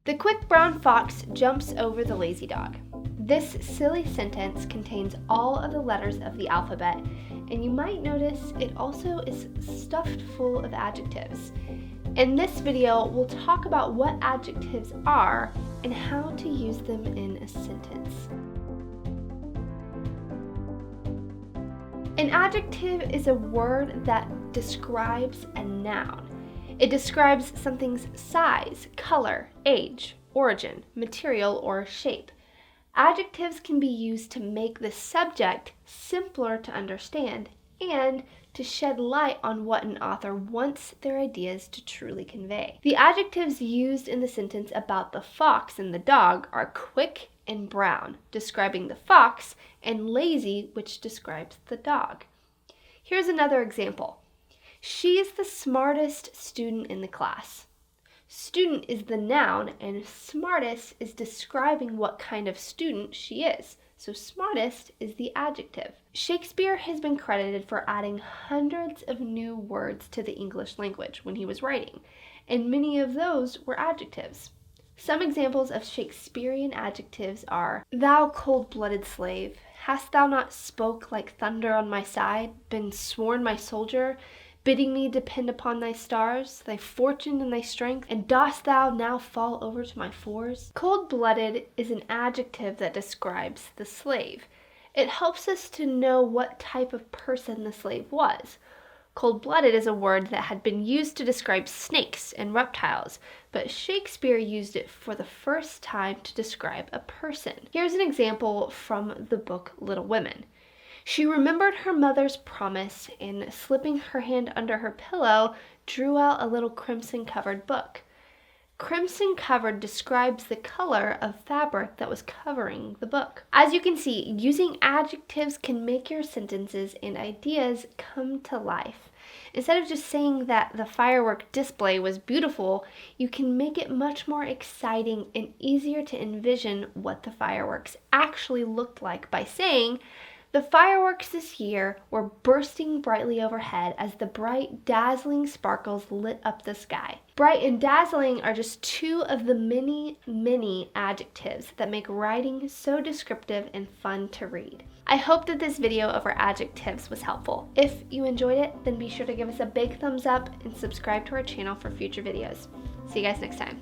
The quick brown fox jumps over the lazy dog. This silly sentence contains all of the letters of the alphabet, and you might notice it also is stuffed full of adjectives. In this video, we'll talk about what adjectives are and how to use them in a sentence. An adjective is a word that describes a noun. It describes something's size, color, age, origin, material, or shape. Adjectives can be used to make the subject simpler to understand and to shed light on what an author wants their ideas to truly convey. The adjectives used in the sentence about the fox and the dog are quick and brown, describing the fox, and lazy, which describes the dog. Here's another example. She is the smartest student in the class. Student is the noun, and smartest is describing what kind of student she is. So smartest is the adjective. Shakespeare has been credited for adding hundreds of new words to the English language when he was writing, and many of those were adjectives. Some examples of Shakespearean adjectives are, "Thou cold-blooded slave, hast thou not spoke like thunder on my side, been sworn my soldier, bidding me depend upon thy stars, thy fortune and thy strength, and dost thou now fall over to my fours?" Cold-blooded is an adjective that describes the slave. It helps us to know what type of person the slave was. Cold-blooded is a word that had been used to describe snakes and reptiles, but Shakespeare used it for the first time to describe a person. Here's an example from the book Little Women. She remembered her mother's promise and, slipping her hand under her pillow, drew out a little crimson-covered book. Crimson-covered describes the color of fabric that was covering the book. As you can see, using adjectives can make your sentences and ideas come to life. Instead of just saying that the firework display was beautiful, you can make it much more exciting and easier to envision what the fireworks actually looked like by saying, "The fireworks this year were bursting brightly overhead as the bright, dazzling sparkles lit up the sky." Bright and dazzling are just two of the many, many adjectives that make writing so descriptive and fun to read. I hope that this video of our adjectives was helpful. If you enjoyed it, then be sure to give us a big thumbs up and subscribe to our channel for future videos. See you guys next time.